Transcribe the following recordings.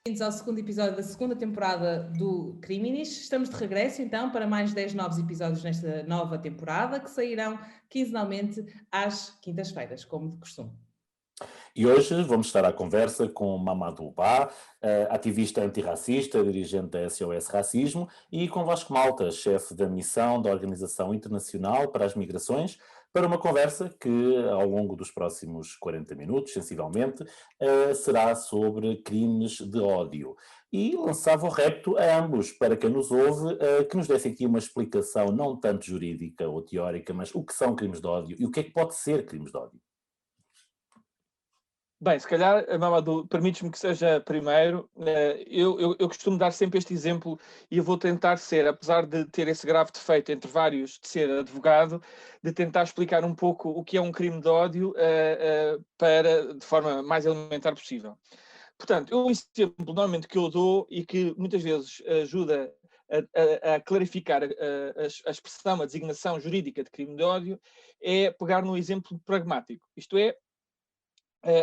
Bem-vindos ao segundo episódio da segunda temporada do Criminis. Estamos de regresso, então, para mais 10 novos episódios nesta nova temporada, que sairão quinzenalmente às quintas-feiras, como de costume. E hoje vamos estar à conversa com Mamadou Ba, ativista antirracista, dirigente da SOS Racismo, e com Vasco Malta, chefe da missão da Organização Internacional para as Migrações, para uma conversa que, ao longo dos próximos 40 minutos, sensivelmente, será sobre crimes de ódio. E lançava o repto a ambos, para quem nos ouve, que nos desse aqui uma explicação não tanto jurídica ou teórica, mas o que são crimes de ódio e o que é que pode ser crimes de ódio. Bem, se calhar, Mamadou, permites-me que seja primeiro. Eu costumo dar sempre este exemplo e eu vou tentar ser, apesar de ter esse grave defeito entre vários de ser advogado, de tentar explicar um pouco o que é um crime de ódio de forma mais elementar possível. Portanto, um exemplo normalmente que eu dou e que muitas vezes ajuda a clarificar a expressão, a designação jurídica de crime de ódio, é pegar num exemplo pragmático. Isto é,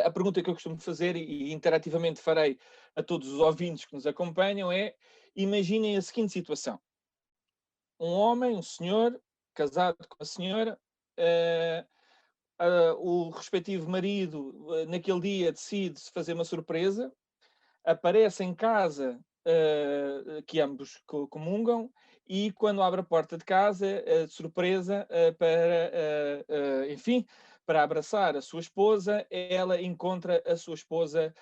a pergunta que eu costumo fazer e interativamente farei a todos os ouvintes que nos acompanham é: imaginem a seguinte situação. Um homem, um senhor, casado com a senhora, o respectivo marido, naquele dia, decide fazer uma surpresa, aparece em casa que ambos comungam, e quando abre a porta de casa, de surpresa, enfim, para abraçar a sua esposa, ela encontra a sua esposa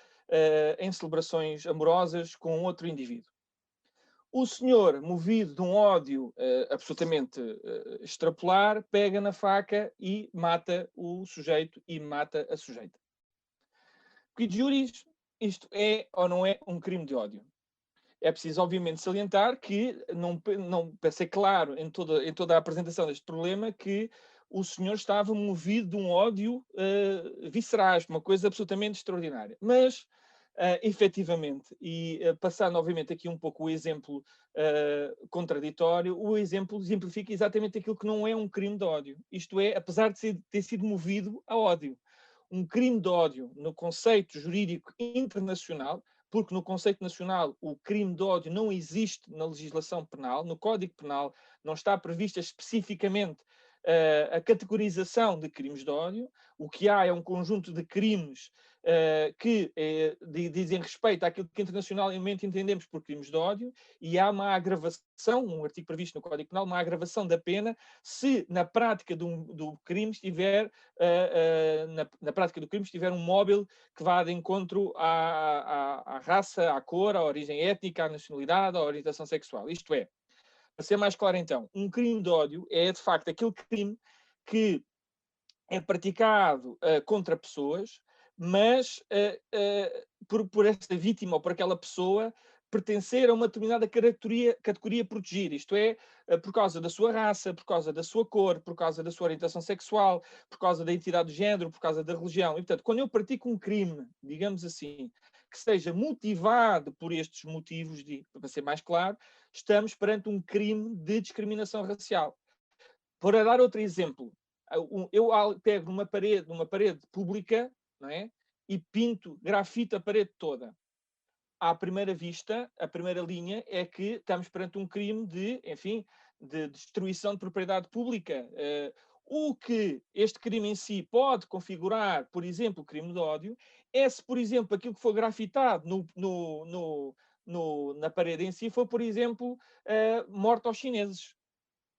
em celebrações amorosas com outro indivíduo. O senhor, movido de um ódio absolutamente extrapolar, pega na faca e mata o sujeito e mata a sujeita. Que juris, isto é ou não é um crime de ódio? É preciso, obviamente, salientar que não pensei claro em toda a apresentação deste problema que o senhor estava movido de um ódio viscerais, uma coisa absolutamente extraordinária. Mas, efetivamente, e passando, obviamente, aqui um pouco o exemplo contraditório, o exemplo exemplifica exatamente aquilo que não é um crime de ódio. Isto é, apesar de ter sido movido a ódio. Um crime de ódio, no conceito jurídico internacional, porque no conceito nacional o crime de ódio não existe na legislação penal, no Código Penal não está prevista especificamente a categorização de crimes de ódio. O que há é um conjunto de crimes que dizem respeito àquilo que internacionalmente entendemos por crimes de ódio, e há uma agravação, um artigo previsto no Código Penal, uma agravação da pena se na prática do crime estiver na prática do crime estiver um móvel que vá de encontro à raça, à cor, à origem étnica, à nacionalidade, à orientação sexual. Isto é, para ser mais claro então, um crime de ódio é de facto aquele crime que é praticado contra pessoas, mas por esta vítima ou por aquela pessoa pertencer a uma determinada categoria protegida, isto é, por causa da sua raça, por causa da sua cor, por causa da sua orientação sexual, por causa da identidade de género, por causa da religião. E, portanto, quando eu pratico um crime, digamos assim, que seja motivado por estes motivos, para ser mais claro, estamos perante um crime de discriminação racial. Para dar outro exemplo, eu pego numa parede pública, não é? E pinto, grafito a parede toda. À primeira vista, a primeira linha é que estamos perante um crime de destruição de propriedade pública. O que este crime em si pode configurar, por exemplo, crime de ódio, é se, por exemplo, aquilo que foi grafitado na parede em si foi, por exemplo, morte aos chineses.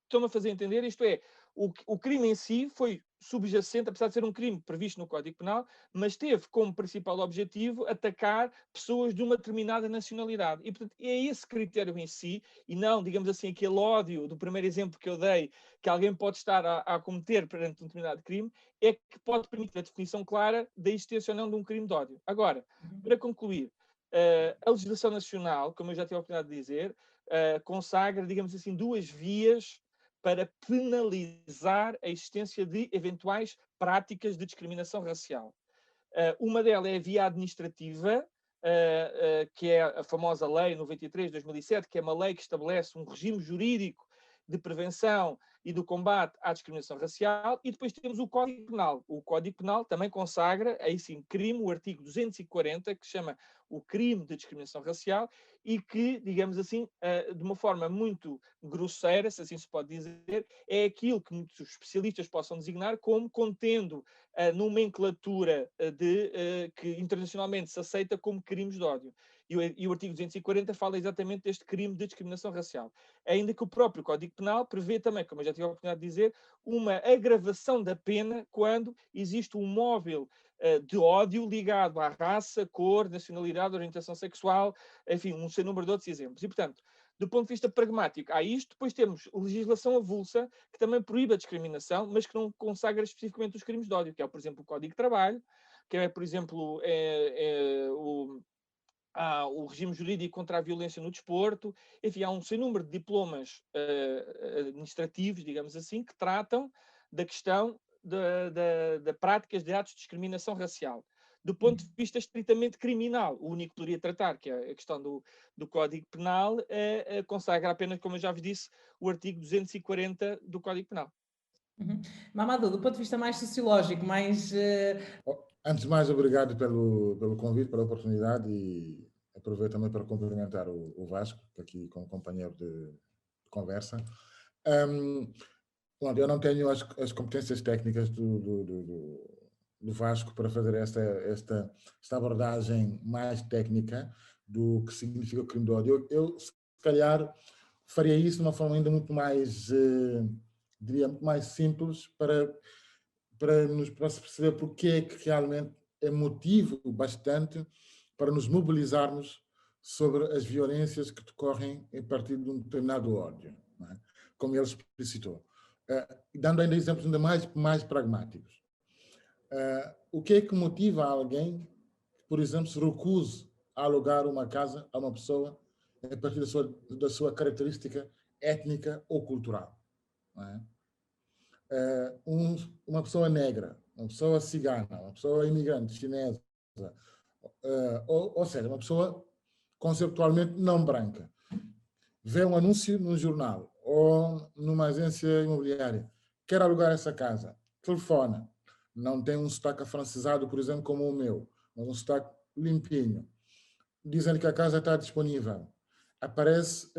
Estão-me a fazer entender? Isto é, o crime em si foi subjacente, apesar de ser um crime previsto no Código Penal, mas teve como principal objetivo atacar pessoas de uma determinada nacionalidade. E, portanto, é esse critério em si, e não, digamos assim, aquele ódio do primeiro exemplo que eu dei, que alguém pode estar a cometer perante um determinado crime, é que pode permitir a definição clara da existência ou não de um crime de ódio. Agora, para concluir, a legislação nacional, como eu já tive a oportunidade de dizer, consagra, digamos assim, duas vias para penalizar a existência de eventuais práticas de discriminação racial. Uma delas é a via administrativa, que é a famosa Lei 93 de 2007, que é uma lei que estabelece um regime jurídico de prevenção e do combate à discriminação racial, e depois temos o Código Penal. O Código Penal também consagra, aí sim, crime, o artigo 240, que se chama o crime de discriminação racial, e que, digamos assim, de uma forma muito grosseira, se assim se pode dizer, é aquilo que muitos especialistas possam designar como contendo a nomenclatura que internacionalmente se aceita como crimes de ódio. E o artigo 240 fala exatamente deste crime de discriminação racial. Ainda que o próprio Código Penal prevê também, como eu já tive a oportunidade de dizer, uma agravação da pena quando existe um móvel de ódio ligado à raça, cor, nacionalidade, orientação sexual, enfim, um sem número de outros exemplos. E, portanto, do ponto de vista pragmático, há isto. Depois temos legislação avulsa, que também proíbe a discriminação, mas que não consagra especificamente os crimes de ódio, que é, por exemplo, o Código de Trabalho, que é, por exemplo, o regime jurídico contra a violência no desporto. Enfim, há um sem número de diplomas administrativos, digamos assim, que tratam da questão de práticas de atos de discriminação racial. Do ponto de vista estritamente criminal, o único que poderia tratar, que é a questão do Código Penal, consagra apenas, como eu já vos disse, o artigo 240 do Código Penal. Mamadou, do ponto de vista mais sociológico, mais... Antes de mais, obrigado pelo convite, pela oportunidade, e aproveito também para cumprimentar o Vasco, que aqui como companheiro de conversa. Bom, eu não tenho as competências técnicas do Vasco para fazer esta abordagem mais técnica do que significa o crime de ódio. Eu se calhar, faria isso de uma forma ainda muito mais, diria, muito mais simples para se perceber porque é que realmente é motivo bastante para nos mobilizarmos sobre as violências que decorrem a partir de um determinado ódio, não é? Como ele explicitou. Dando ainda exemplos ainda mais pragmáticos. O que é que motiva alguém que, por exemplo, se recuse a alugar uma casa a uma pessoa a partir da sua característica étnica ou cultural? Não é? Uma pessoa negra, uma pessoa cigana, uma pessoa imigrante chinesa, ou seja, uma pessoa conceptualmente não branca, vê um anúncio num jornal ou numa agência imobiliária, quer alugar essa casa, telefona, não tem um sotaque afrancesado, por exemplo, como o meu, mas um sotaque limpinho, dizem-lhe que a casa está disponível, aparece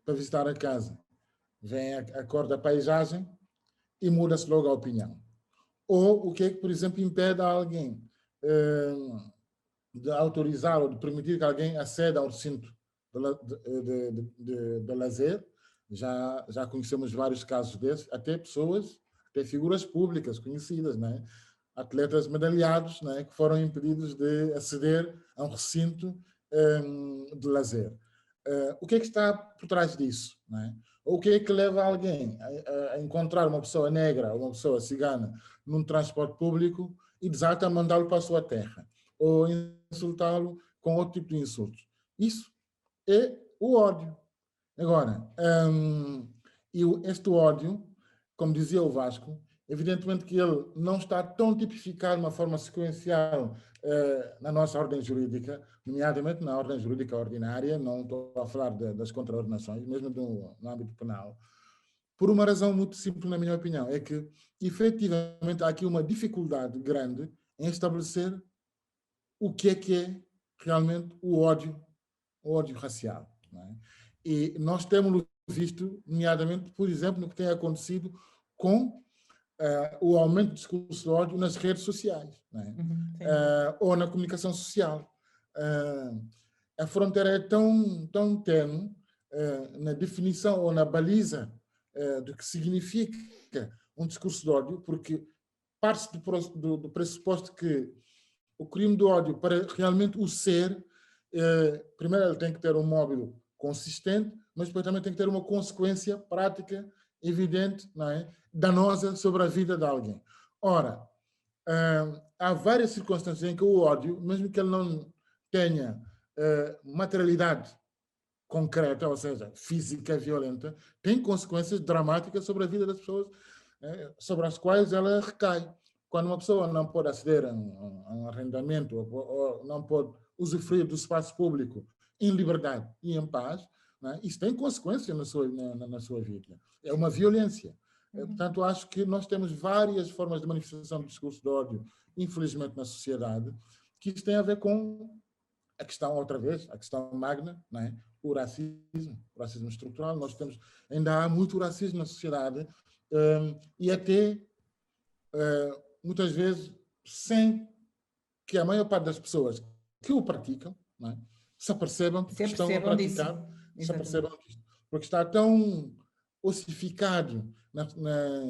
para visitar a casa, vem a cor da paisagem e muda-se logo a opinião. Ou o que é que, por exemplo, impede alguém de autorizar ou de permitir que alguém aceda ao recinto de lazer. Já conhecemos vários casos desses, até figuras públicas conhecidas, né? Atletas medalhados, né? Que foram impedidos de aceder a um recinto de lazer. O que é que está por trás disso, né? Ou o que é que leva alguém a encontrar uma pessoa negra ou uma pessoa cigana num transporte público e desata a mandá-lo para a sua terra ou insultá-lo com outro tipo de insultos? Isso é o ódio. Agora, este ódio, como dizia o Vasco, evidentemente que ele não está tão tipificado de uma forma sequencial na nossa ordem jurídica, nomeadamente na ordem jurídica ordinária, não estou a falar das contraordenações, mesmo no âmbito penal, por uma razão muito simples, na minha opinião, é que, efetivamente, há aqui uma dificuldade grande em estabelecer o que é realmente o ódio racial. Não é? E nós temos visto, nomeadamente, por exemplo, no que tem acontecido com o aumento do discurso de ódio nas redes sociais, não é? Ou na comunicação social. A fronteira é tão tênue na definição ou na baliza do que significa um discurso de ódio, porque parte-se do pressuposto que o crime de ódio, para realmente o ser, primeiro ele tem que ter um móvel consistente, mas depois também tem que ter uma consequência prática, evidente, não é? Danosa sobre a vida de alguém. Ora, há várias circunstâncias em que o ódio, mesmo que ele não tenha materialidade concreta, ou seja, física, violenta, tem consequências dramáticas sobre a vida das pessoas, sobre as quais ela recai. Quando uma pessoa não pode aceder a um arrendamento ou não pode usufruir do espaço público em liberdade e em paz, né? Isso tem consequências na sua vida. É uma violência. Portanto, acho que nós temos várias formas de manifestação do discurso de ódio, infelizmente, na sociedade, que isso tem a ver com a questão, outra vez, a questão magna, né? O racismo estrutural. Nós temos, ainda há muito racismo na sociedade, e até, muitas vezes, sem que a maior parte das pessoas que o praticam, né, se apercebam que estão a praticar, se apercebam disto. Porque está tão ossificado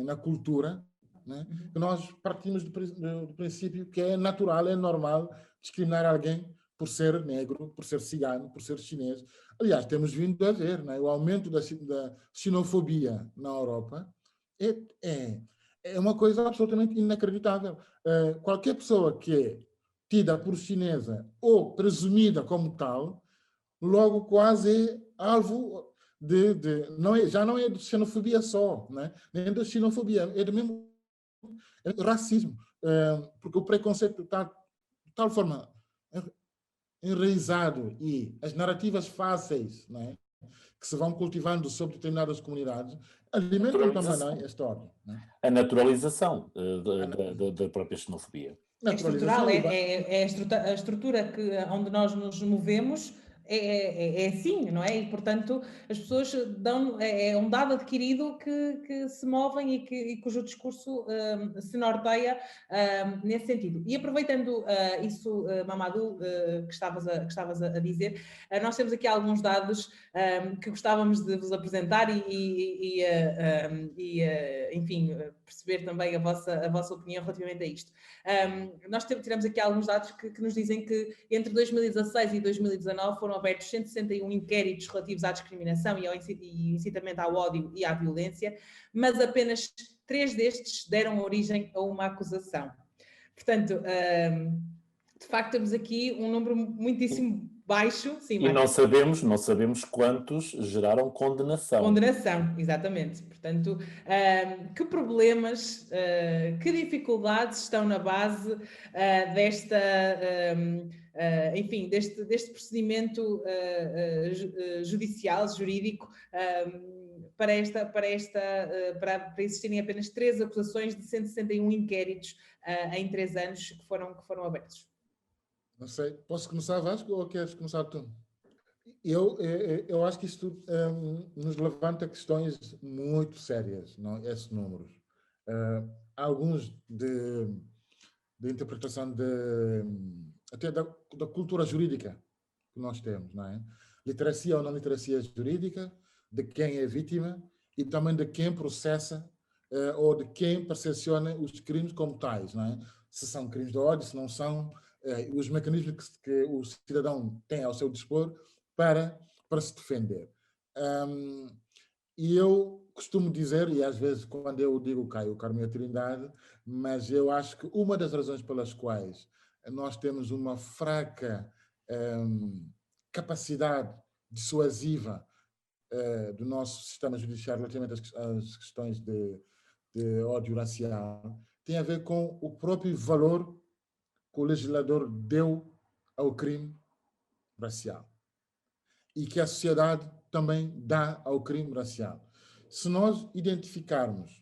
na cultura, né, que nós partimos do princípio que é natural, é normal discriminar alguém por ser negro, por ser cigano, por ser chinês. Aliás, temos vindo a ver, né, o aumento da xenofobia na Europa é uma coisa absolutamente inacreditável. Qualquer pessoa que é tida por chinesa ou presumida como tal, logo quase é alvo já não é de xenofobia só, né? Nem de xenofobia, é do mesmo racismo, porque o preconceito está de tal forma enraizado e as narrativas fáceis, né, que se vão cultivando sobre determinadas comunidades alimentam também esta ordem. Né? A naturalização da própria xenofobia. É estrutural, a estrutura onde nós nos movemos é assim, não é? E, portanto, as pessoas é um dado adquirido que se movem e cujo discurso se norteia nesse sentido. E aproveitando isso, Mamadou, que estavas a dizer, nós temos aqui alguns dados que gostávamos de vos apresentar enfim, perceber também a vossa opinião relativamente a isto. Nós tiramos aqui alguns dados que nos dizem que entre 2016 e 2019 foram abertos 161 inquéritos relativos à discriminação e ao incitamento ao ódio e à violência, mas apenas 3 destes deram origem a uma acusação. Portanto, de facto, temos aqui um número muitíssimo baixo. Sim, e não sabemos quantos geraram condenação. Condenação, exatamente. Portanto, que problemas, que dificuldades estão na base enfim, deste procedimento jurídico para existirem apenas 3 acusações de 161 inquéritos em 3 anos que foram abertos. Não sei, posso começar, Vasco, ou queres começar tu? Eu acho que isto nos levanta questões muito sérias, não? Esses números. Alguns de interpretação até da cultura jurídica que nós temos, não é? Literacia ou não literacia jurídica, de quem é vítima e também de quem processa ou de quem percepciona os crimes como tais, não é? Se são crimes de ódio, se não são, os mecanismos que o cidadão tem ao seu dispor para se defender. E eu costumo dizer, e às vezes quando eu digo Caio Carmo e a Trindade, mas eu acho que uma das razões pelas quais nós temos uma fraca capacidade dissuasiva do nosso sistema judiciário relativamente às questões de ódio racial tem a ver com o próprio valor que o legislador deu ao crime racial e que a sociedade também dá ao crime racial. Se nós identificarmos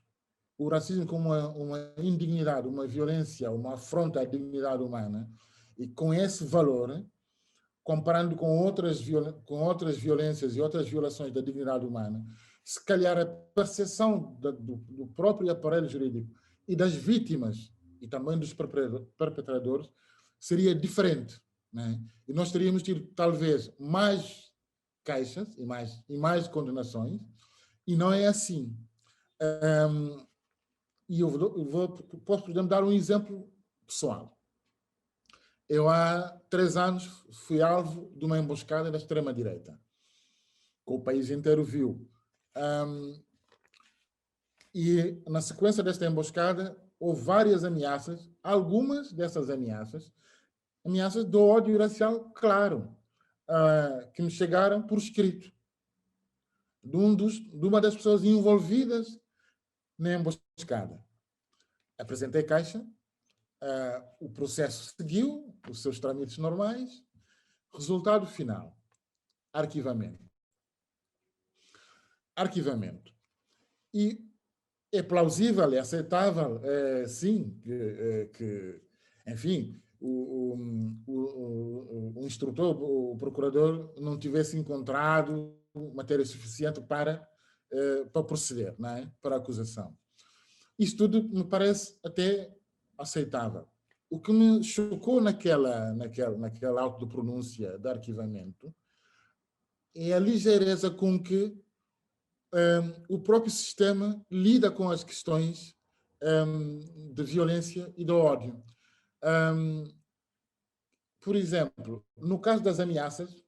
o racismo como uma indignidade, uma violência, uma afronta à dignidade humana, e com esse valor, comparando com outras violências e outras violações da dignidade humana, se calhar a percepção do próprio aparelho jurídico e das vítimas e também dos perpetradores seria diferente, né? E nós teríamos tido talvez mais queixas e mais condenações, e não é assim. E posso, por exemplo, dar um exemplo pessoal. Eu há 3 anos fui alvo de uma emboscada da extrema-direita, que o país inteiro viu. E na sequência desta emboscada houve várias ameaças, algumas dessas ameaças de ódio racial, claro, que me chegaram por escrito, de uma das pessoas envolvidas na emboscada. Apresentei queixa, o processo seguiu os seus trâmites normais, resultado final, arquivamento. arquivamento. E é plausível, é aceitável, sim, que enfim, o instrutor, o procurador, não tivesse encontrado matéria suficiente para proceder, não é? Para a acusação. Isso tudo me parece até aceitável. O que me chocou naquela auto de pronúncia de arquivamento é a ligeireza com que o próprio sistema lida com as questões de violência e do ódio. Por exemplo, no caso das ameaças,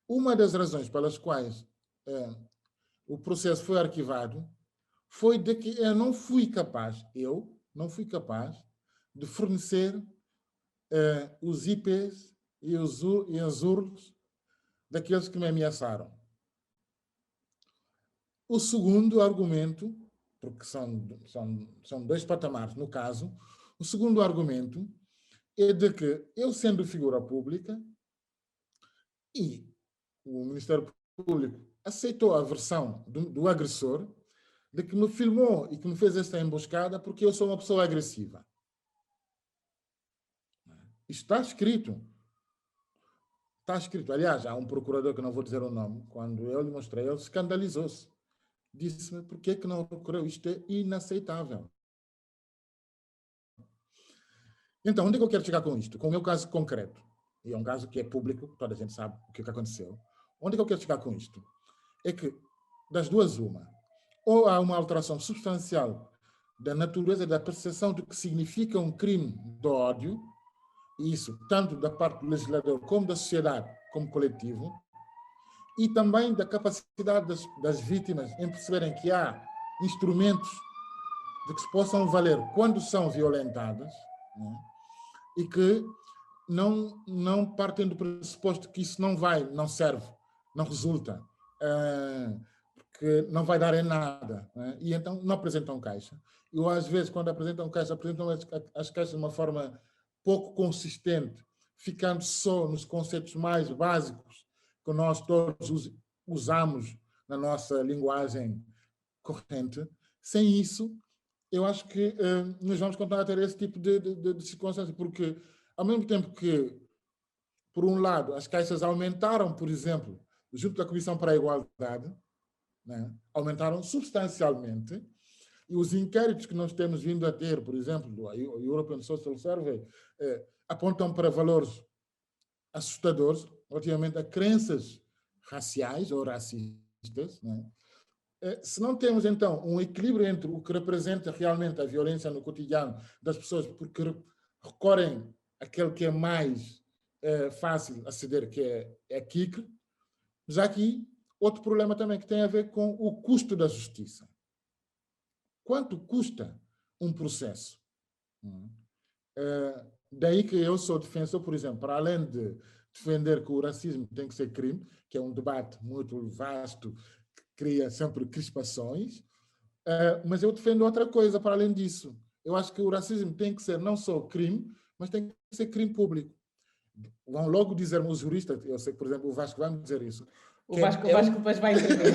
uma das razões pelas quais o processo foi arquivado foi de que eu não fui capaz de fornecer os IPs e os URLs daqueles que me ameaçaram. O segundo argumento, porque são dois patamares no caso, o segundo argumento é de que eu, sendo figura pública, e o Ministério Público aceitou a versão do agressor, de que me filmou e que me fez esta emboscada porque eu sou uma pessoa agressiva. Isto está escrito. Está escrito. Aliás, há um procurador, que não vou dizer o nome, quando eu lhe mostrei, ele escandalizou-se. Disse-me, por que não procurou? Isto é inaceitável. Então, onde é que eu quero chegar com isto? Com o meu caso concreto. E é um caso que é público, toda a gente sabe o que aconteceu. Onde é que eu quero chegar com isto? É que, das duas, uma. Ou há uma alteração substancial da natureza da percepção do que significa um crime de ódio, isso tanto da parte do legislador como da sociedade, como coletivo, e também da capacidade das vítimas em perceberem que há instrumentos de que se possam valer quando são violentadas, né? E que não partem do pressuposto que isso não serve, não resulta, porque não vai dar em nada, né? E então não apresentam caixa. Eu, às vezes, quando apresentam caixa, apresentam as caixas de uma forma pouco consistente, ficando só nos conceitos mais básicos que nós todos usamos na nossa linguagem corrente. Sem isso, eu acho que nós vamos continuar a ter esse tipo de circunstâncias, porque, ao mesmo tempo que, por um lado, as caixas aumentaram, por exemplo, junto da Comissão para a Igualdade, né, aumentaram substancialmente, e os inquéritos que nós temos vindo a ter, por exemplo, do European Social Survey, apontam para valores assustadores relativamente a crenças raciais ou racistas, né? Se não temos, então, um equilíbrio entre o que representa realmente a violência no cotidiano das pessoas, porque recorrem àquele que é mais fácil aceder, que é KIC, já aqui outro problema também que tem a ver com o custo da justiça. Quanto custa um processo? Daí que eu sou defensor, por exemplo, para além de defender que o racismo tem que ser crime, que é um debate muito vasto, que cria sempre crispações, mas eu defendo outra coisa para além disso. Eu acho que o racismo tem que ser não só crime, mas tem que ser crime público. Vão logo dizer os juristas, eu sei que, por exemplo, o Vasco vai me dizer isso. O Vasco depois vai intervir.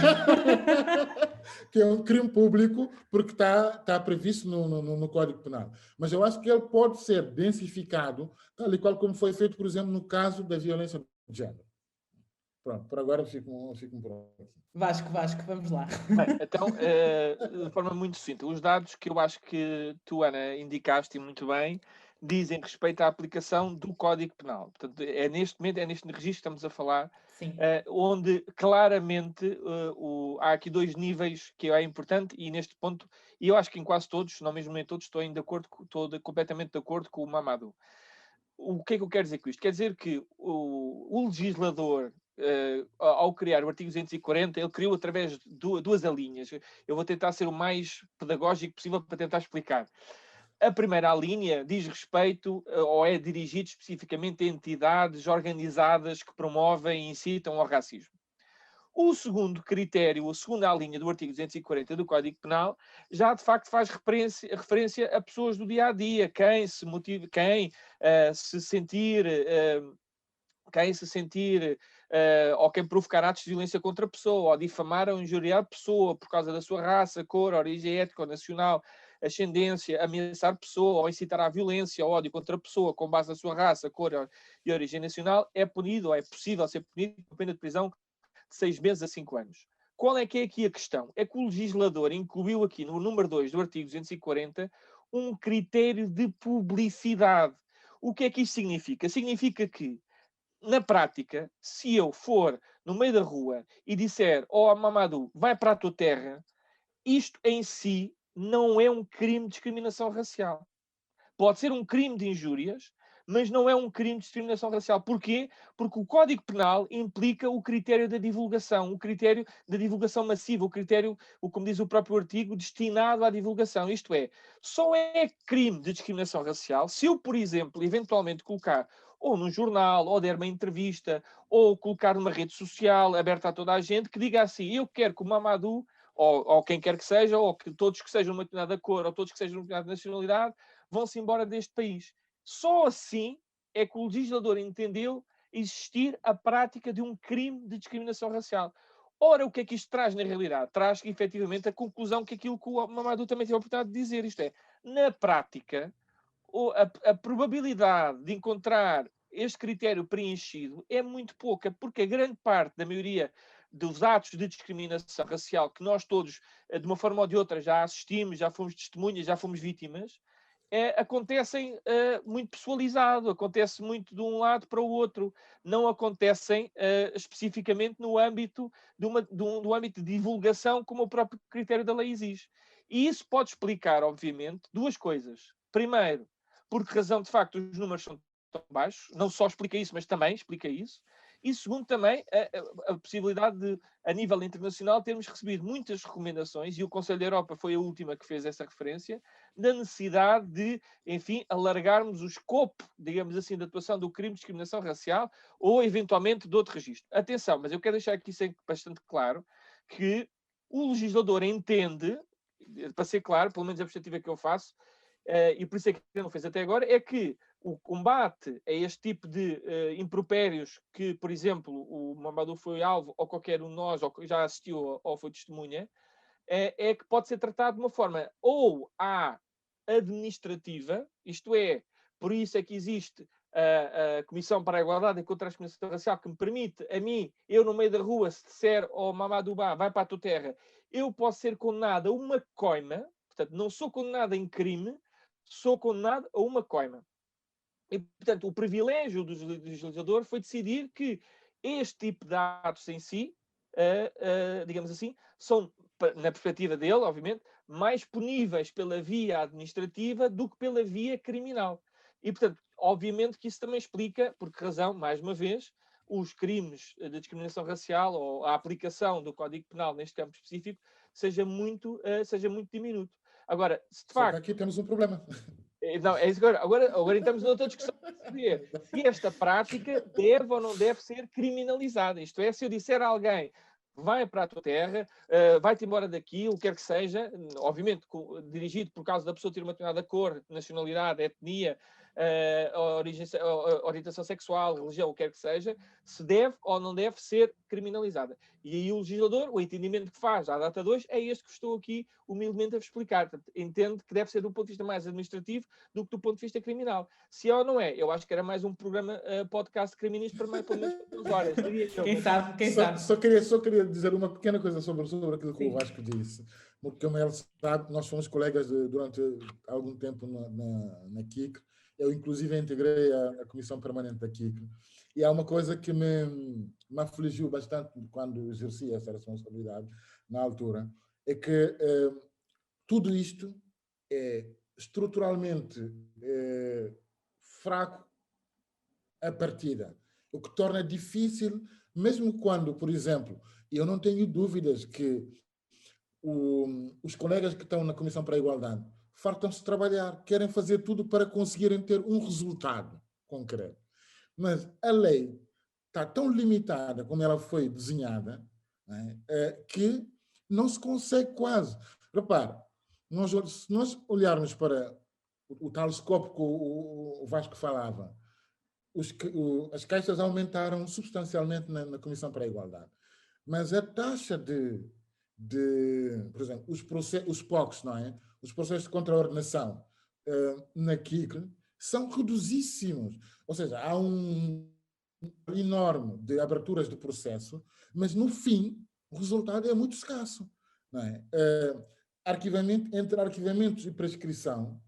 Que é um crime público, porque está previsto no Código Penal. Mas eu acho que ele pode ser densificado, tal e qual como foi feito, por exemplo, no caso da violência de género. Pronto, por agora fico por aqui. Vasco, vamos lá. Bem, então, de forma muito sucinta, os dados que eu acho que tu, Ana, indicaste muito bem, dizem respeito à aplicação do Código Penal. Portanto, neste registro que estamos a falar, onde claramente há aqui dois níveis que é importante, e neste ponto, e eu acho que em quase todos, se não mesmo em todos, estou completamente de acordo com o Mamadou. O que é que eu quero dizer com isto? Quer dizer que o legislador, ao criar o artigo 240, ele criou através de duas linhas. Eu vou tentar ser o mais pedagógico possível para tentar explicar. A primeira linha diz respeito ou é dirigido especificamente a entidades organizadas que promovem e incitam ao racismo. O segundo critério, a segunda linha do artigo 240 do Código Penal, já de facto faz referência a pessoas do dia a dia, quem se sentir ou quem provocar atos de violência contra a pessoa, ou difamar ou injuriar a pessoa por causa da sua raça, cor, origem étnica ou nacional, ascendência, ameaçar a pessoa, ou incitar à violência ou ódio contra a pessoa com base na sua raça, cor e origem nacional, é punido, ou é possível ser punido com pena de prisão de 6 meses a 5 anos. Qual é que é aqui a questão? É que o legislador incluiu aqui no número 2 do artigo 240 um critério de publicidade. O que é que isto significa? Significa que, na prática, se eu for no meio da rua e disser, oh Mamadou, vai para a tua terra, isto em si não é um crime de discriminação racial. Pode ser um crime de injúrias, mas não é um crime de discriminação racial. Porquê? Porque o Código Penal implica o critério da divulgação, o critério da divulgação massiva, o critério, como diz o próprio artigo, destinado à divulgação. Isto é, só é crime de discriminação racial se eu, por exemplo, eventualmente colocar ou num jornal, ou der uma entrevista, ou colocar numa rede social aberta a toda a gente, que diga assim, eu quero que o Mamadou, ou quem quer que seja, ou que todos que sejam de uma determinada cor, ou todos que sejam de uma determinada nacionalidade, vão-se embora deste país. Só assim é que o legislador entendeu existir a prática de um crime de discriminação racial. Ora, o que é que isto traz na realidade? Traz, efetivamente, a conclusão que aquilo que o Mamadou também teve a oportunidade de dizer. Isto é, na prática, a probabilidade de encontrar este critério preenchido é muito pouca, porque a grande parte da maioria dos atos de discriminação racial que nós todos, de uma forma ou de outra, já assistimos, já fomos testemunhas, já fomos vítimas, acontecem muito pessoalizado, acontece muito de um lado para o outro, não acontecem especificamente no âmbito do âmbito de divulgação, como o próprio critério da lei exige. E isso pode explicar, obviamente, duas coisas. Primeiro, por que razão, de facto, os números são tão baixos, não só explica isso, mas também explica isso. E segundo, também, a possibilidade de, a nível internacional, termos recebido muitas recomendações, e o Conselho da Europa foi a última que fez essa referência, da necessidade de, enfim, alargarmos o escopo, digamos assim, da atuação do crime de discriminação racial ou, eventualmente, de outro registro. Atenção, mas eu quero deixar aqui sempre bastante claro que o legislador entende, para ser claro, pelo menos a perspectiva que eu faço, e por isso é que ele não fez até agora, é que o combate a este tipo de impropérios que, por exemplo, o Mamadou foi alvo, ou qualquer um de nós, ou que já assistiu ou foi testemunha, é que pode ser tratado de uma forma ou administrativa, isto é, por isso é que existe a Comissão para a Igualdade e contra a Discriminação Racial, que me permite, a mim, eu no meio da rua, se disser ao Mamadou Ba, vai para a tua terra, eu posso ser condenado a uma coima, portanto, não sou condenado em crime, sou condenado a uma coima. E, portanto, o privilégio do legislador foi decidir que este tipo de atos em si, digamos assim, são, na perspectiva dele, obviamente, mais puníveis pela via administrativa do que pela via criminal. E, portanto, obviamente que isso também explica, por que razão, mais uma vez, os crimes de discriminação racial ou a aplicação do Código Penal neste campo específico seja muito diminuto. Agora, se de facto... Aqui temos um problema. Não, é isso agora entramos noutra discussão. Se esta prática deve ou não deve ser criminalizada. Isto é, se eu disser a alguém vai para a tua terra, vai-te embora daqui, o que quer que seja, obviamente dirigido por causa da pessoa ter uma determinada cor, nacionalidade, etnia, orientação sexual, religião, o que quer que seja, se deve ou não deve ser criminalizada. E aí o legislador, o entendimento que faz à data 2, é este que estou aqui humildemente a explicar. Portanto, entende que deve ser do ponto de vista mais administrativo do que do ponto de vista criminal. Se é ou não é, eu acho que era mais um programa podcast criminalista para mais pelo menos 2 horas. Quem sabe? Só queria dizer uma pequena coisa sobre aquilo que o Vasco disse. Porque, como ele sabe, nós fomos colegas durante algum tempo na KIC. Eu, inclusive, integrei a Comissão Permanente da KIC. E há uma coisa que me afligiu bastante quando exerci essa responsabilidade, na altura, é que tudo isto é estruturalmente fraco a partida, o que torna difícil, mesmo quando, por exemplo, eu não tenho dúvidas que os colegas que estão na Comissão para a Igualdade fartam-se de trabalhar, querem fazer tudo para conseguirem ter um resultado concreto. Mas a lei está tão limitada como ela foi desenhada, né, que não se consegue quase. Repare, se nós olharmos para o tal escopo que o Vasco falava, as queixas aumentaram substancialmente na Comissão para a Igualdade. Mas a taxa por exemplo, os POCs, não é? Os processos de contraordenação na KICL são reduzíssimos. Ou seja, há um enorme de aberturas de processo, mas no fim o resultado é muito escasso. Não é? Entre arquivamentos e prescrição,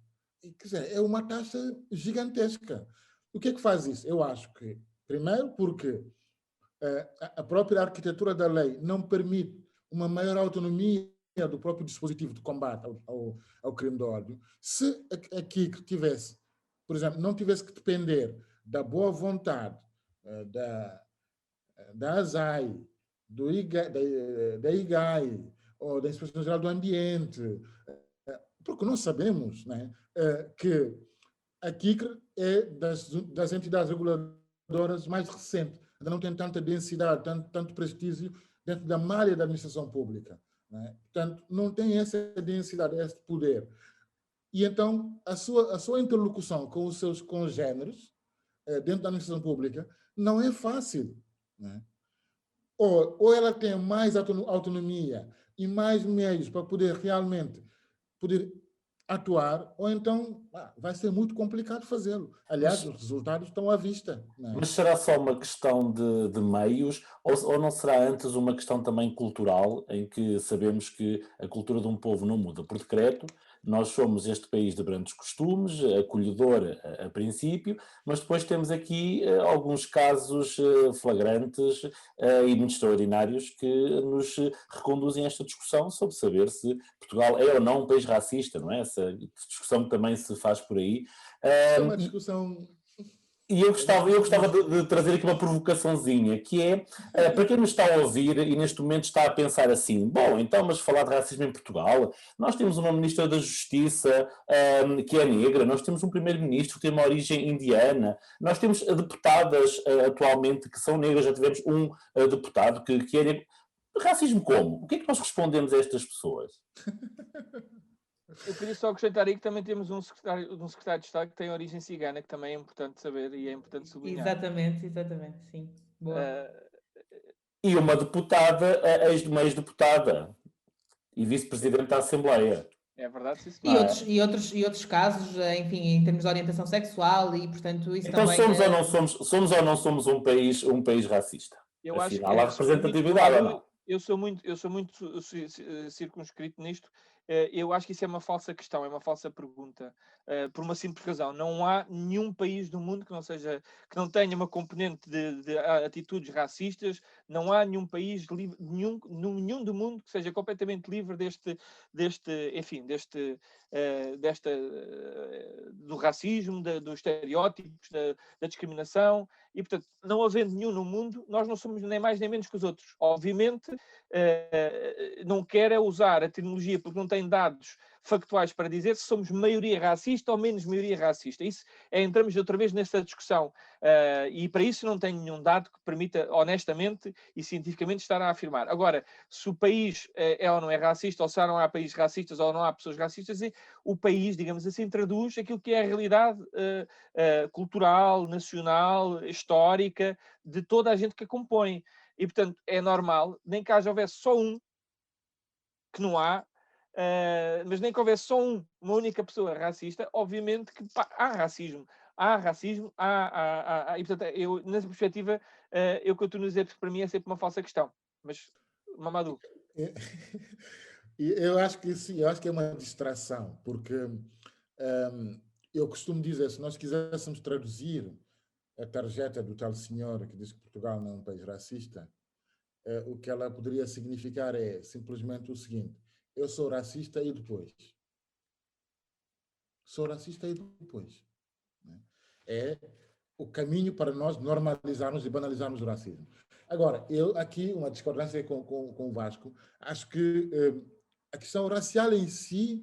quer dizer, é uma taxa gigantesca. O que é que faz isso? Eu acho que, primeiro, porque a própria arquitetura da lei não permite uma maior autonomia do próprio dispositivo de combate ao crime de ódio. Se aqui que tivesse, por exemplo, não tivesse que depender da boa vontade da ASAI, da IGAI, ou da Inspeção-Geral do Ambiente, porque nós sabemos, né, que a KICR é das entidades reguladoras mais recentes, ainda não tem tanta densidade, tanto prestígio dentro da malha da administração pública. Né? Portanto, não tem essa densidade, esse poder. E então, a sua interlocução com os seus congêneres dentro da administração pública não é fácil. Né? Ou ela tem mais autonomia e mais meios para poder realmente atuar, ou então vai ser muito complicado fazê-lo. Aliás, os resultados estão à vista. Não é? Mas será só uma questão de meios, ou não será antes uma questão também cultural, em que sabemos que a cultura de um povo não muda por decreto? Nós somos este país de grandes costumes, acolhedor a princípio, mas depois temos aqui alguns casos flagrantes e muito extraordinários que nos reconduzem a esta discussão sobre saber se Portugal é ou não um país racista, não é? Essa discussão que também se faz por aí. É uma discussão... E eu gostava de trazer aqui uma provocaçãozinha, que é, para quem nos está a ouvir e neste momento está a pensar assim, bom, então, mas falar de racismo em Portugal, nós temos uma ministra da Justiça que é negra, nós temos um primeiro-ministro que tem uma origem indiana, nós temos deputadas atualmente que são negras, já tivemos um deputado que é negro. Racismo como? O que é que nós respondemos a estas pessoas? Eu queria só acrescentar aí que também temos um secretário de Estado que tem origem cigana, que também é importante saber e é importante sublinhar. Exatamente, sim. Boa. E uma deputada, uma ex-deputada e vice-presidente da Assembleia. É verdade, sim, e outros casos, enfim, em termos de orientação sexual e, portanto, isso então também... somos ou não somos um país racista? Eu acho que há representatividade ou não? Eu sou muito circunscrito nisto. Eu acho que isso é uma falsa questão, é uma falsa pergunta, por uma simples razão. Não há nenhum país do mundo que não tenha uma componente de atitudes racistas. Não há nenhum país nenhum do mundo que seja completamente livre do racismo, dos estereótipos, da discriminação. E, portanto, não havendo nenhum no mundo, nós não somos nem mais nem menos que os outros. Obviamente, não quer usar a terminologia porque não tem dados factuais para dizer se somos maioria racista ou menos maioria racista. Isso entramos outra vez nessa discussão. E para isso não tem nenhum dado que permita, honestamente e cientificamente, estar a afirmar. Agora, se o país é ou não é racista, ou se não há países racistas ou não há pessoas racistas, o país, digamos assim, traduz aquilo que é a realidade cultural, nacional, histórica, de toda a gente que a compõe. E, portanto, é normal, nem que houvesse só um, que não há, mas nem que houvesse só uma única pessoa racista, obviamente que há racismo. E, portanto, nessa perspectiva, eu continuo a dizer que para mim é sempre uma falsa questão. Mas, Mamadou. Eu acho que sim, eu acho que é uma distração, porque eu costumo dizer, se nós quiséssemos traduzir a tarjeta do tal senhor que diz que Portugal não é um país racista, o que ela poderia significar é simplesmente o seguinte: eu sou racista e depois. Sou racista e depois. É o caminho para nós normalizarmos e banalizarmos o racismo. Agora, eu aqui, uma discordância com o Vasco, acho que a questão racial em si,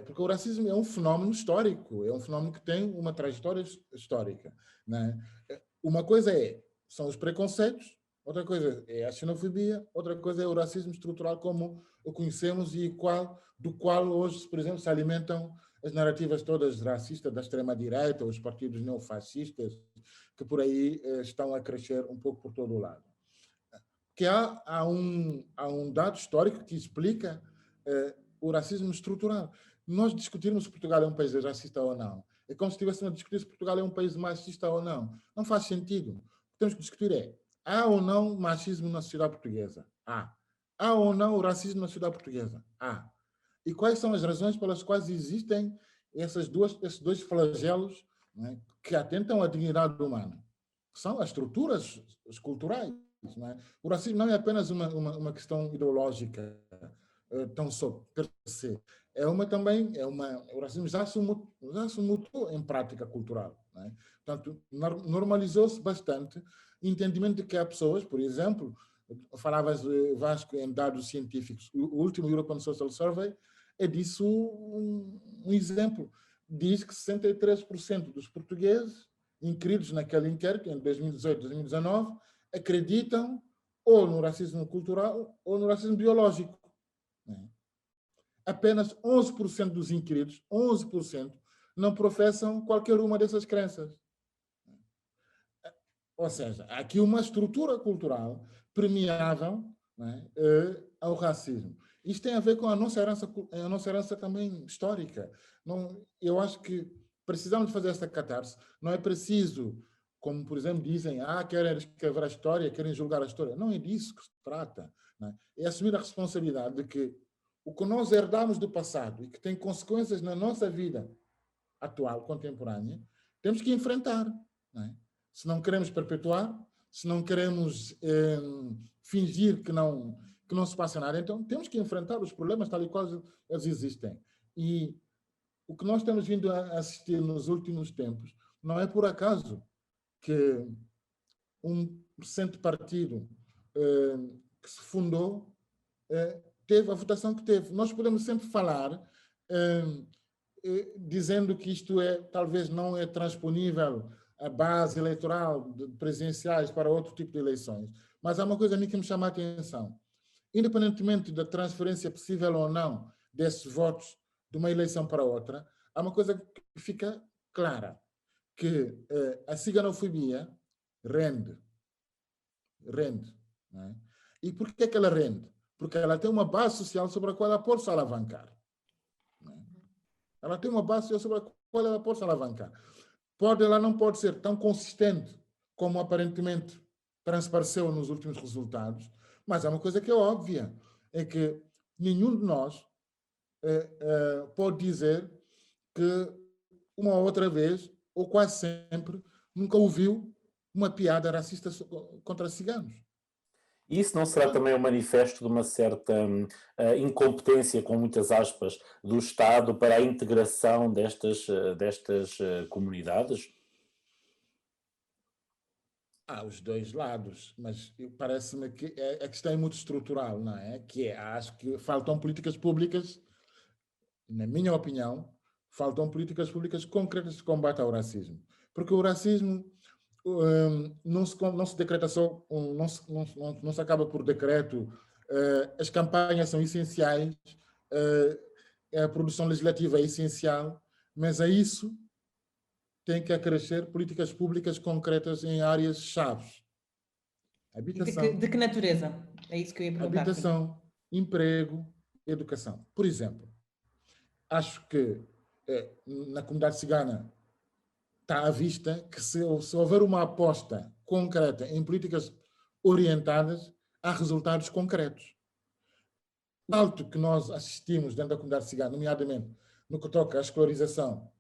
porque o racismo é um fenómeno histórico, é um fenómeno que tem uma trajetória histórica. Né? Uma coisa são os preconceitos, outra coisa é a xenofobia, outra coisa é o racismo estrutural como o conhecemos e do qual hoje, por exemplo, se alimentam as narrativas todas racistas da extrema-direita, os partidos neofascistas, que por aí estão a crescer um pouco por todo o lado. Que há um dado histórico que explica o racismo estrutural. Nós discutirmos se Portugal é um país racista ou não, é como se estivéssemos a discutir se Portugal é um país machista ou não. Não faz sentido. O que temos que discutir é: há ou não machismo na sociedade portuguesa? Há. Há ou não racismo na sociedade portuguesa? Há. E quais são as razões pelas quais existem esses dois flagelos, não é, que atentam à dignidade humana? Que são as estruturas culturais. Não é? O racismo não é apenas uma questão ideológica, tão só per se. O racismo já se mutou em prática cultural. Não é? Portanto, normalizou-se bastante o entendimento de que há pessoas, por exemplo, falavas, Vasco, em dados científicos, o último European Social Survey é disso um exemplo. Diz que 63% dos portugueses inscritos naquele inquérito, em 2018, 2019, acreditam ou no racismo cultural ou no racismo biológico. Apenas 11% dos inquiridos, 11%, não professam qualquer uma dessas crenças. Ou seja, há aqui uma estrutura cultural permeável, ao racismo. Isto tem a ver com a nossa herança também histórica. Eu acho que precisamos fazer esta catarse. Não é preciso, como, por exemplo, dizem, querem escrever a história, querem julgar a história. Não é disso que se trata. É assumir a responsabilidade de que o que nós herdamos do passado e que tem consequências na nossa vida atual, contemporânea, temos que enfrentar. Se não queremos perpetuar, se não queremos fingir que não se passa nada, então temos que enfrentar os problemas tal e qual eles existem. E o que nós temos vindo a assistir nos últimos tempos não é por acaso que um recente partido que se fundou teve a votação que teve. Nós podemos sempre falar dizendo que isto talvez não é transponível a base eleitoral de presidenciais para outro tipo de eleições. Mas há uma coisa a mim que me chama a atenção. Independentemente da transferência possível ou não desses votos de uma eleição para outra, há uma coisa que fica clara, que a ciganofobia rende. Não é? E por que ela rende? Porque ela tem uma base social sobre a qual ela pode se alavancar. Não é? Ela tem uma base social sobre a qual ela pode se alavancar. Ela não pode ser tão consistente como aparentemente transpareceu nos últimos resultados, mas há uma coisa que é óbvia, é que nenhum de nós pode dizer que uma ou outra vez, ou quase sempre, nunca ouviu uma piada racista contra ciganos. Isso não será também um manifesto de uma certa incompetência, com muitas aspas, do Estado para a integração destas comunidades? Há os dois lados, mas parece-me que a questão é muito estrutural, não é? Acho que faltam políticas públicas, na minha opinião, faltam políticas públicas concretas de combate ao racismo. Porque o racismo não se decreta só, não se acaba por decreto. As campanhas são essenciais, a produção legislativa é essencial, mas a isso tem que acrescer políticas públicas concretas em áreas-chave. Habitação. De que natureza? É isso que eu ia perguntar. Habitação, emprego, educação. Por exemplo, acho que na comunidade cigana está à vista que se houver uma aposta concreta em políticas orientadas, há resultados concretos. O salto que nós assistimos dentro da comunidade cigana, nomeadamente no que toca à escolarização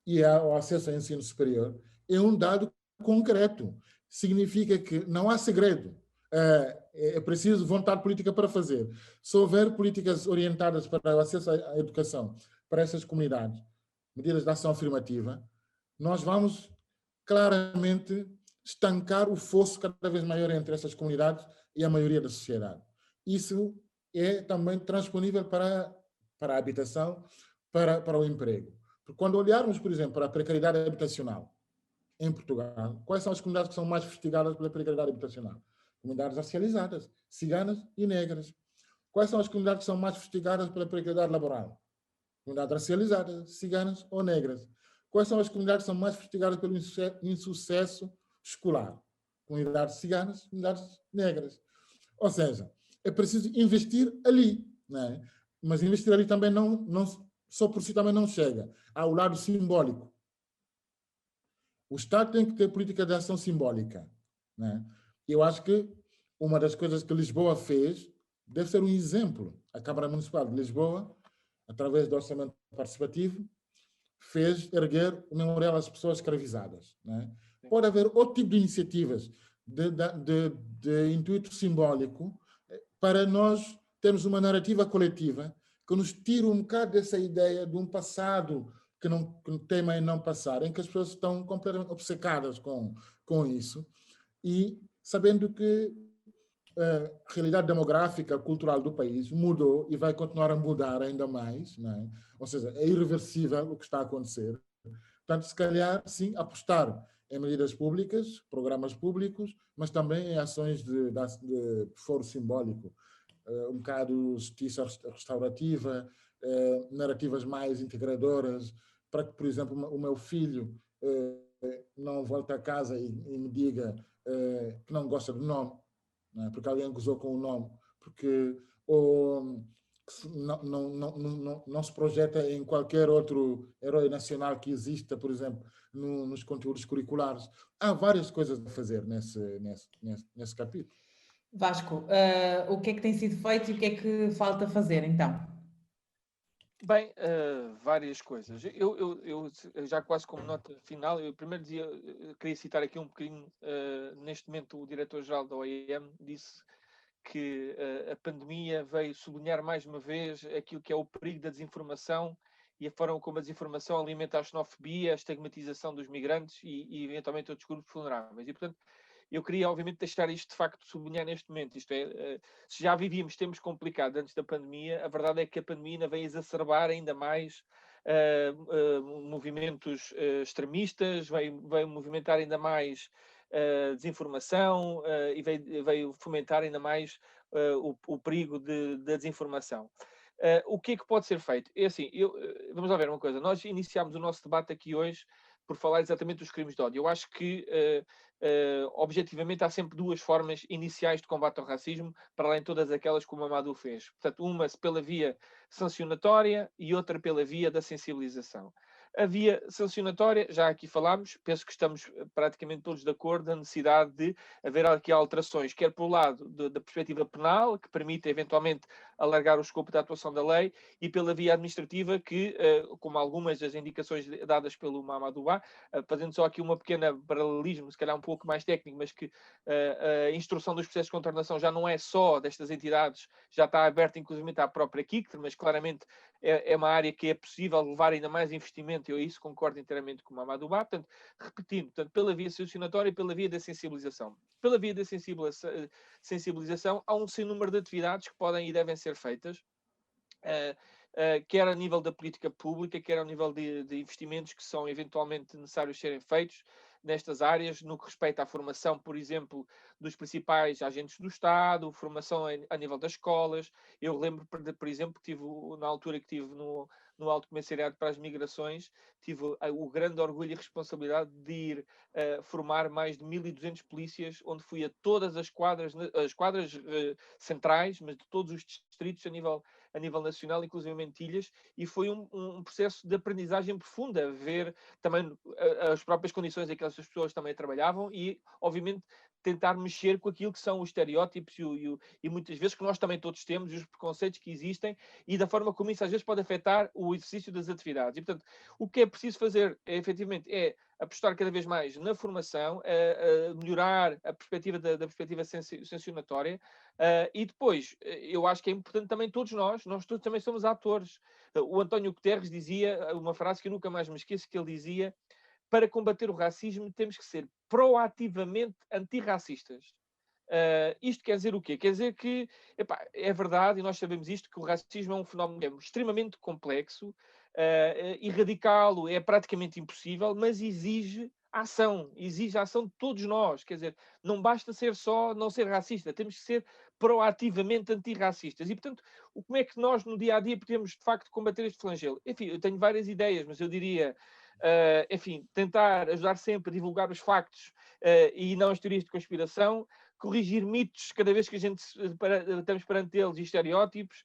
e ao acesso ao ensino superior, é um dado concreto. Significa que não há segredo. É preciso vontade política para fazer. Se houver políticas orientadas para o acesso à educação para essas comunidades, medidas de ação afirmativa, nós vamos claramente estancar o fosso cada vez maior entre essas comunidades e a maioria da sociedade. Isso é também transponível para a habitação, para o emprego. Porque quando olharmos, por exemplo, para a precariedade habitacional em Portugal, quais são as comunidades que são mais fustigadas pela precariedade habitacional? Comunidades racializadas, ciganas e negras. Quais são as comunidades que são mais fustigadas pela precariedade laboral? Comunidades racializadas, ciganas ou negras. Quais são as comunidades que são mais castigadas pelo insucesso escolar? Comunidades ciganas, comunidades negras. Ou seja, é preciso investir ali, né? Mas investir ali também só por si também não chega. Há o lado simbólico. O Estado tem que ter política de ação simbólica, né? Eu acho que uma das coisas que Lisboa fez deve ser um exemplo. A Câmara Municipal de Lisboa, através do orçamento participativo, fez erguer o memorial às pessoas escravizadas, né? Pode haver outro tipo de iniciativas de intuito simbólico para nós termos uma narrativa coletiva que nos tire um bocado dessa ideia de um passado que tema em não passar, em que as pessoas estão completamente obcecadas com isso, e sabendo que a realidade demográfica, cultural do país mudou e vai continuar a mudar ainda mais, né? Ou seja, é irreversível o que está a acontecer. Portanto, se calhar, sim, apostar em medidas públicas, programas públicos, mas também em ações de foro simbólico, um bocado justiça restaurativa, narrativas mais integradoras, para que, por exemplo, o meu filho não volte a casa e me diga que não gosta do nome, né? Porque alguém gozou com o nome, porque não se projeta em qualquer outro herói nacional que exista, por exemplo, nos conteúdos curriculares. Há várias coisas a fazer nesse capítulo. Vasco, o que é que tem sido feito e o que é que falta fazer, então? Bem, várias coisas. Eu já quase como nota final, eu primeiro queria citar aqui um bocadinho, neste momento o diretor-geral da OIM disse que a pandemia veio sublinhar mais uma vez aquilo que é o perigo da desinformação e a forma como a desinformação alimenta a xenofobia, a estigmatização dos migrantes e eventualmente outros grupos vulneráveis. E, portanto, eu queria, obviamente, deixar isto de facto sublinhar neste momento. Isto é, se já vivíamos tempos complicados antes da pandemia, a verdade é que a pandemia ainda veio exacerbar ainda mais movimentos extremistas, veio movimentar ainda mais desinformação e veio fomentar ainda mais o perigo da desinformação. O que é que pode ser feito? É assim, vamos lá ver uma coisa. Nós iniciámos o nosso debate aqui hoje por falar exatamente dos crimes de ódio. Eu acho que, objetivamente, há sempre duas formas iniciais de combate ao racismo, para além de todas aquelas que o Mamadou fez. Portanto, uma pela via sancionatória e outra pela via da sensibilização. A via sancionatória, já aqui falámos, penso que estamos praticamente todos de acordo na necessidade de haver aqui alterações, quer pelo lado da perspectiva penal, que permite eventualmente alargar o escopo da atuação da lei, e pela via administrativa, que, como algumas das indicações dadas pelo Mamadou Ba, fazendo só aqui uma pequena paralelismo, se calhar um pouco mais técnico, mas que a instrução dos processos de contornação já não é só destas entidades, já está aberta inclusive à própria KICTR, mas claramente é uma área que é possível levar ainda mais investimento, e eu isso concordo inteiramente com o Mamadou Ba. Portanto, repetindo, pela via sancionatória e pela via da sensibilização. Pela via da sensibilização, há um sem número de atividades que podem e devem ser feitas, quer a nível da política pública, quer ao nível de investimentos que são eventualmente necessários serem feitos nestas áreas, no que respeita à formação, por exemplo, dos principais agentes do Estado, formação a nível das escolas. Eu lembro, por exemplo, que na altura que estive no Alto Comissariado para as Migrações, tive o grande orgulho e responsabilidade de ir formar mais de 1.200 polícias, onde fui a todas as quadras centrais, mas de todos os distritos a nível nacional, inclusive em ilhas, e foi um processo de aprendizagem profunda, ver também as próprias condições em que essas pessoas também trabalhavam e, obviamente, tentar mexer com aquilo que são os estereótipos e muitas vezes que nós também todos temos, e os preconceitos que existem, e da forma como isso às vezes pode afetar o exercício das atividades. E, portanto, o que é preciso fazer, efetivamente, é apostar cada vez mais na formação, a melhorar a perspectiva da perspectiva sancionatória, e depois, eu acho que é importante também todos nós todos também somos atores. O António Guterres dizia uma frase que eu nunca mais me esqueço, que ele dizia: para combater o racismo temos que ser proativamente antirracistas. Isto quer dizer o quê? Quer dizer que, é verdade, e nós sabemos isto, que o racismo é um fenómeno extremamente complexo, erradicá-lo é praticamente impossível, mas exige ação, exige a ação de todos nós. Quer dizer, não basta ser só não ser racista, temos que ser proativamente antirracistas. E, portanto, como é que nós, no dia-a-dia, podemos, de facto, combater este flagelo? Enfim, eu tenho várias ideias, mas eu diria, enfim, tentar ajudar sempre a divulgar os factos e não as teorias de conspiração, corrigir mitos cada vez que a gente estamos perante eles e estereótipos,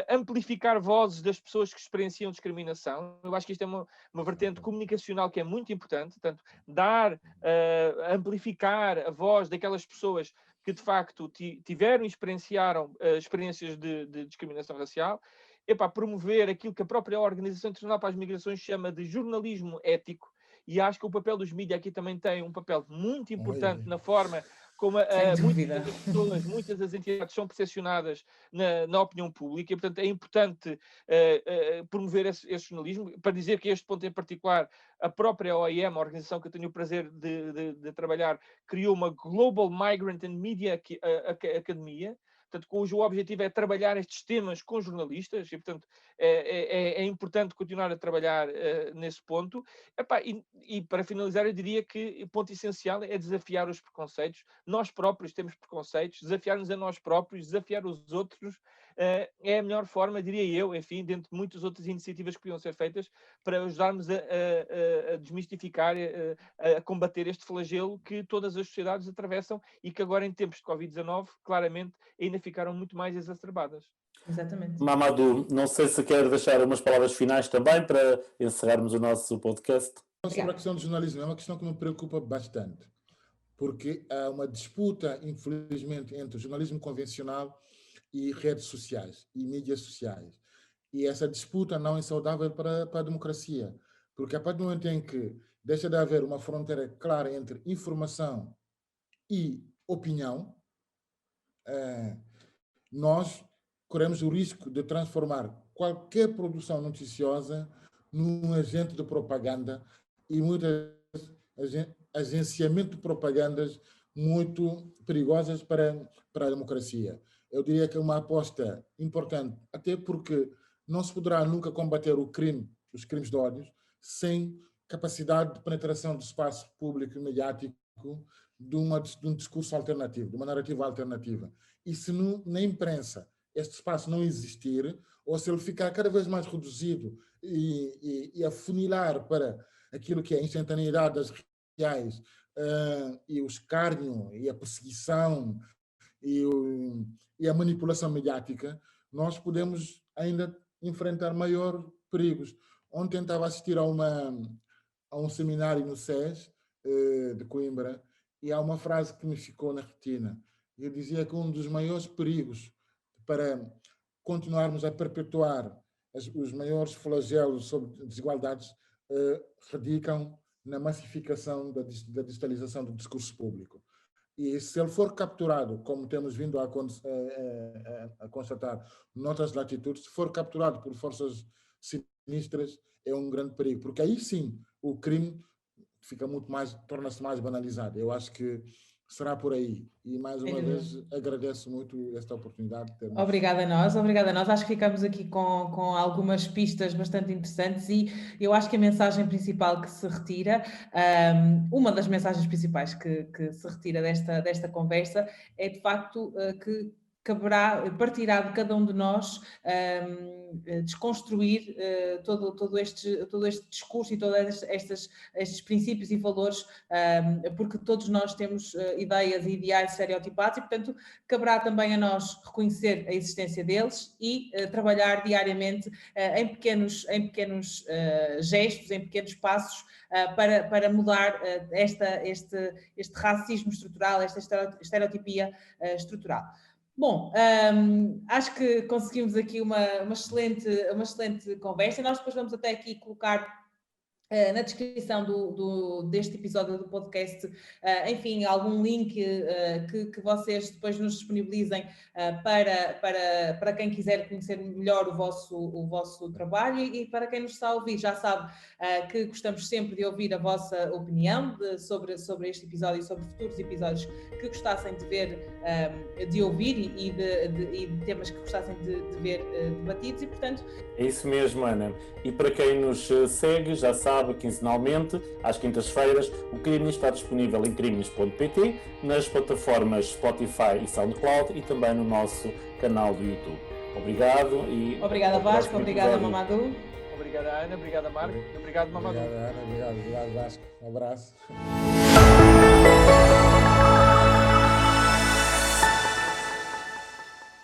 amplificar vozes das pessoas que experienciam discriminação. Eu acho que isto é uma vertente comunicacional que é muito importante, portanto, amplificar a voz daquelas pessoas que de facto tiveram e experienciaram experiências de discriminação racial, promover aquilo que a própria Organização Internacional para as Migrações chama de jornalismo ético, e acho que o papel dos mídias aqui também tem um papel muito importante na forma como muitas das pessoas, muitas das entidades são percepcionadas na opinião pública, e, portanto, é importante promover esse jornalismo. Para dizer que este ponto em particular, a própria OIM, a organização que eu tenho o prazer de trabalhar, criou uma Global Migrant and Media Academia, portanto, cujo objetivo é trabalhar estes temas com jornalistas, e, portanto, é importante continuar a trabalhar nesse ponto. E para finalizar, eu diria que o ponto essencial é desafiar os preconceitos. Nós próprios temos preconceitos, desafiar-nos a nós próprios, desafiar os outros, é a melhor forma, diria eu, enfim, dentro de muitas outras iniciativas que podiam ser feitas, para ajudarmos a desmistificar, a combater este flagelo que todas as sociedades atravessam e que agora, em tempos de Covid-19, claramente ainda ficaram muito mais exacerbadas. Exatamente. Mamadou, não sei se quer deixar umas palavras finais também para encerrarmos o nosso podcast. Sobre a questão do jornalismo, é uma questão que me preocupa bastante, porque há uma disputa, infelizmente, entre o jornalismo convencional e redes sociais e mídias sociais. E essa disputa não é saudável para a democracia, porque a partir do momento em que deixa de haver uma fronteira clara entre informação e opinião, nós corremos o risco de transformar qualquer produção noticiosa num agente de propaganda e muitas agenciamento de propagandas muito perigosas para a democracia. Eu diria que é uma aposta importante, até porque não se poderá nunca combater os crimes de ódio, sem capacidade de penetração do espaço público e mediático de um discurso alternativo, de uma narrativa alternativa. E se na imprensa este espaço não existir, ou se ele ficar cada vez mais reduzido e afunilar para aquilo que é a instantaneidade das reais, e o escárnio, e a perseguição, e a manipulação mediática, nós podemos ainda enfrentar maiores perigos. Ontem estava a assistir a um seminário no SES de Coimbra, e há uma frase que me ficou na retina. Eu dizia que um dos maiores perigos para continuarmos a perpetuar os maiores flagelos sobre desigualdades radicam na massificação da digitalização do discurso público. E se ele for capturado, como temos vindo a constatar noutras latitudes, se for capturado por forças sinistras, é um grande perigo, porque aí sim o crime torna-se mais banalizado. Eu acho que será por aí. E mais uma vez agradeço muito esta oportunidade de termos... Obrigada a nós. Acho que ficamos aqui com algumas pistas bastante interessantes, e eu acho que a mensagem principal que se retira, uma das mensagens principais que se retira desta conversa é de facto que partirá de cada um de nós desconstruir todo este discurso e todos estes princípios e valores, porque todos nós temos ideias e ideais estereotipados, e portanto caberá também a nós reconhecer a existência deles e trabalhar diariamente em pequenos gestos, em pequenos passos, para mudar este racismo estrutural, esta estereotipia estrutural. Bom, acho que conseguimos aqui uma excelente conversa, e nós depois vamos até aqui colocar na descrição deste episódio do podcast, enfim, algum link que vocês depois nos disponibilizem para quem quiser conhecer melhor o vosso trabalho, e para quem nos está a ouvir, já sabe que gostamos sempre de ouvir a vossa opinião sobre este episódio e sobre futuros episódios que gostassem de ver, de ouvir e de temas que gostassem de ver debatidos, e portanto... É isso mesmo, Ana. E para quem nos segue, já sabe, sabe, quinzenalmente, às quintas-feiras, o Crime está disponível em crimes.pt, nas plataformas Spotify e SoundCloud e também no nosso canal do YouTube. Obrigado e... Obrigada, Vasco. Obrigada, Mamadou. Obrigada, Ana. Obrigada, Marco. Obrigado, Mamadou. Obrigado, Ana. Obrigado, Vasco. Um abraço.